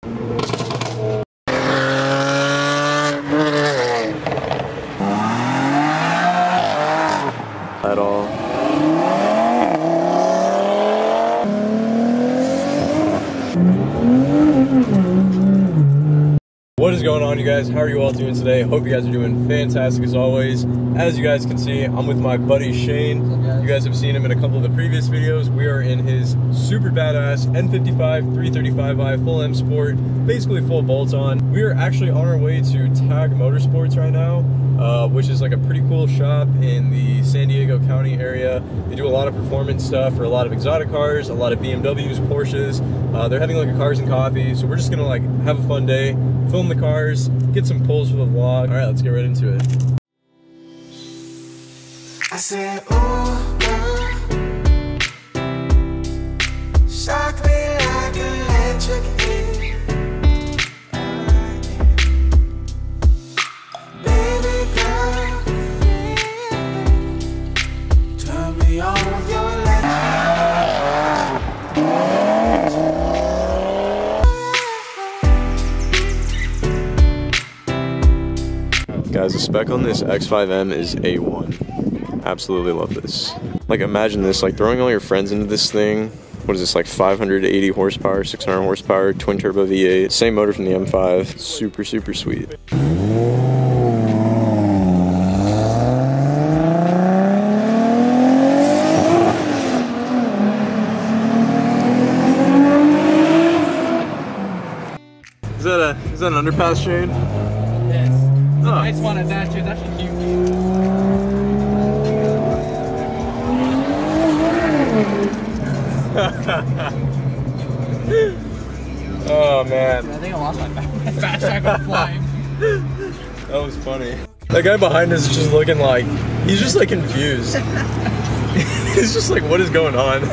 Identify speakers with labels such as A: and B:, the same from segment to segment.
A: At all. What is going on, you guys? How are you all doing today? Hope you guys are doing fantastic as always. As you guys can see, I'm with my buddy Shane. You guys have seen him in a couple of the previous videos. We are in his super badass N55 335i full M Sport, basically full bolt-on. We are actually on our way to Tag Motorsports right now, which is like a pretty cool shop in the San Diego County area. They do a lot of performance stuff for a lot of exotic cars, a lot of BMWs, Porsches. They're having like a cars and coffee, so we're just gonna like have a fun day, film the cars, get some pulls for the vlog. All right, let's get right into it.
B: I said, ooh, girl, shock me like electric heat. Baby girl, turn me on with your
A: Guys, the spec on this X5M is A1. Absolutely love this. Like, imagine this, like throwing all your friends into this thing. What is this, like 580 horsepower, 600 horsepower, twin turbo V8, same motor from the M5. Super, super sweet. Is that an underpass, Shane?
C: Yes. It's a nice one at that, too. It's actually huge.
A: Oh man.
C: I think I lost my fast track was flying.
A: That was funny. That guy behind us is just looking like, he's just like confused. He's just like, what is going on?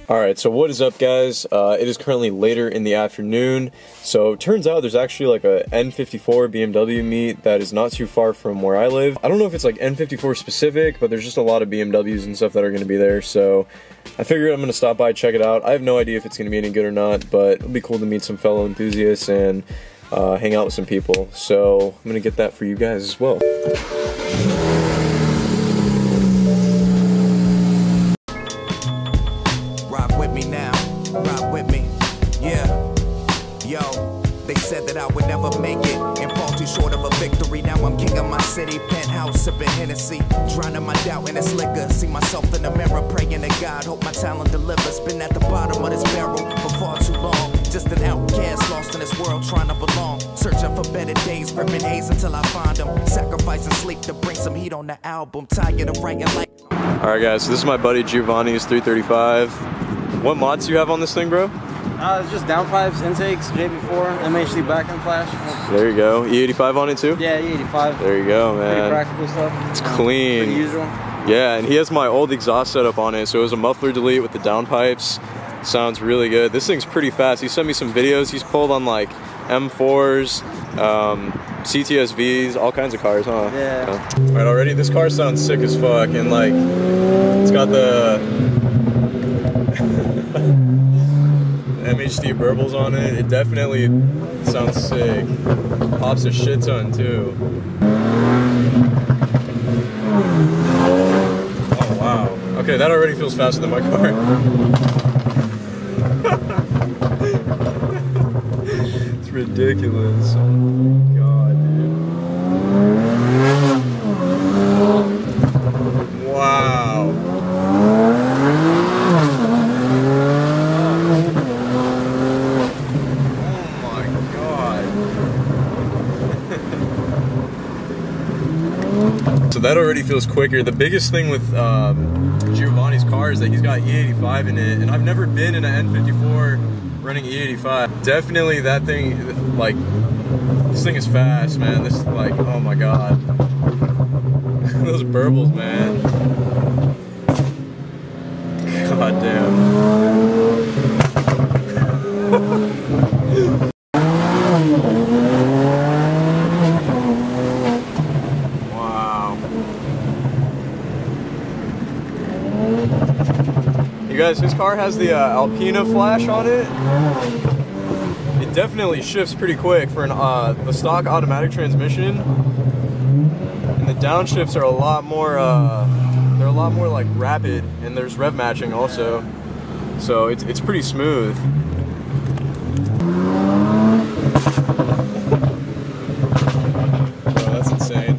A: Alright, so what is up, guys? It is currently later in the afternoon. So it turns out there's actually like a N54 BMW meet that is not too far from where I live. I don't know if it's like N54 specific, but there's just a lot of BMWs and stuff that are going to be there. So I figured I'm going to stop by, check it out. I have no idea if it's going to be any good or not, but it'll be cool to meet some fellow enthusiasts and hang out with some people. So I'm going to get that for you guys as well.
B: rock with me now, rock with me, yeah. Yo, they said that I would never make it and fall too short of a victory. Now I'm king of my city, penthouse sipping Hennessy, drowning my doubt in this liquor. See myself in the mirror, praying to God, hope my talent delivers. Been at the bottom of this barrel for far too long, just an outcast lost in this world trying to belong. Searching for better days, gripping haze until I find them. Sacrificing sleep to bring some heat on the album. Tired of writing like.
A: Alright guys, so this is my buddy Giovanni's 335. What mods do you have on this thing, bro?
C: It's just downpipes, intakes, JB4, MHD back end flash.
A: There you go. E85 on it too?
C: Yeah, E85.
A: There you go, man.
C: Pretty practical stuff.
A: It's clean.
C: Pretty usual.
A: Yeah, and he has my old exhaust setup on it, so it was a muffler delete with the downpipes. Sounds really good. This thing's pretty fast. He sent me some videos. He's pulled on like M4s, CTSVs, all kinds of cars, huh?
C: Yeah.
A: Alright, already this car sounds sick as fuck, and like, it's got the MHD burbles on it. It definitely sounds sick. Pops a shit ton too. Oh wow. Okay, that already feels faster than my car. It's ridiculous. Oh my god, dude. Wow. So that already feels quicker. The biggest thing with Giovanni's car is that he's got E85 in it, and I've never been in an N54 running E85. Definitely that thing, like, this thing is fast, man. This is like, oh my god. Those burbles, man. God damn. You guys, his car has the Alpina flash on it. definitely shifts pretty quick for an the stock automatic transmission. And the downshifts are a lot more they're a lot more like rapid, and there's rev matching also. So it's pretty smooth. Oh, that's insane.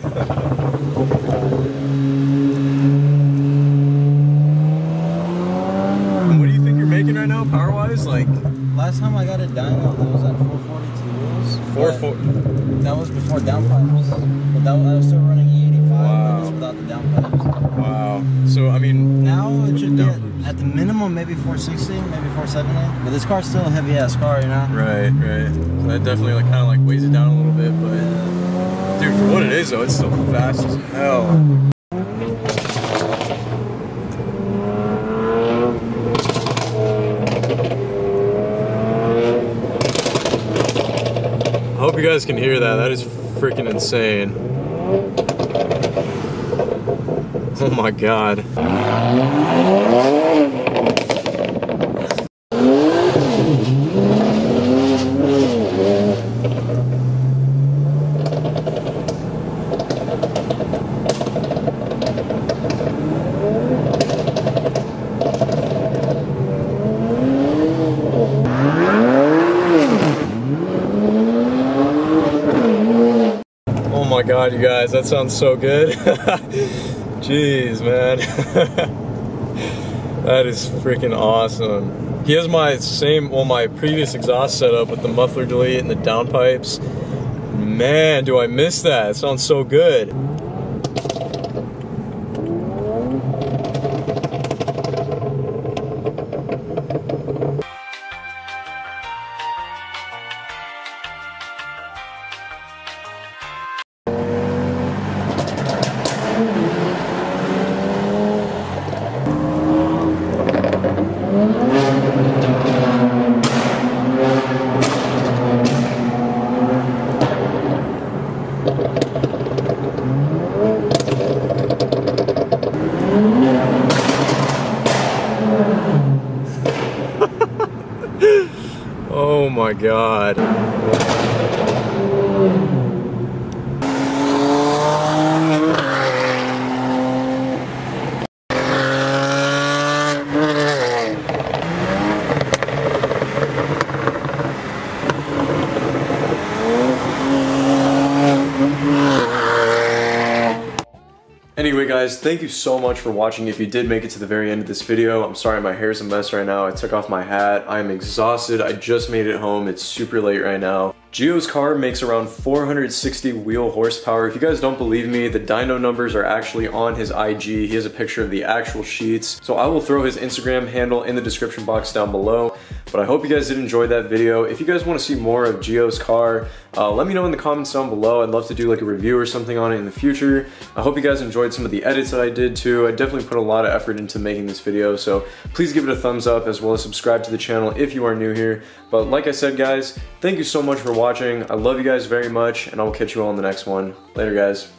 A: What do you think you're making right now, power-wise? Like,
C: last time I got it dyno, it was at 442 wheels.
A: 440.
C: That was before downpipes. But I was still running E85,
A: Wow.
C: just without the downpipes.
A: Wow. So I mean,
C: Now it should be at the minimum maybe 460, maybe 470. But this car's still a heavy ass car, you know?
A: right. So that definitely like kind of like weighs it down a little bit, but dude, for what it is though, it's still fast as hell. I hope you guys can hear that. That is freaking insane. Oh my god. Oh my god, you guys, that sounds so good. Jeez, man. That is freaking awesome. He has my my previous exhaust setup with the muffler delete and the downpipes. Man, do I miss that. It sounds so good. Oh my god. Anyway guys, thank you so much for watching. If you did make it to the very end of this video, I'm sorry my hair's a mess right now. I took off my hat. I'm exhausted. I just made it home. It's super late right now. Gio's car makes around 460 wheel horsepower. If you guys don't believe me, the dyno numbers are actually on his IG. He has a picture of the actual sheets. So I will throw his Instagram handle in the description box down below. But I hope you guys did enjoy that video. If you guys want to see more of Gio's car, let me know in the comments down below. I'd love to do like a review or something on it in the future. I hope you guys enjoyed some of the edits that I did too. I definitely put a lot of effort into making this video, so please give it a thumbs up as well as subscribe to the channel if you are new here. But like I said guys, thank you so much for watching. I love you guys very much, and I will catch you all in the next one. Later guys.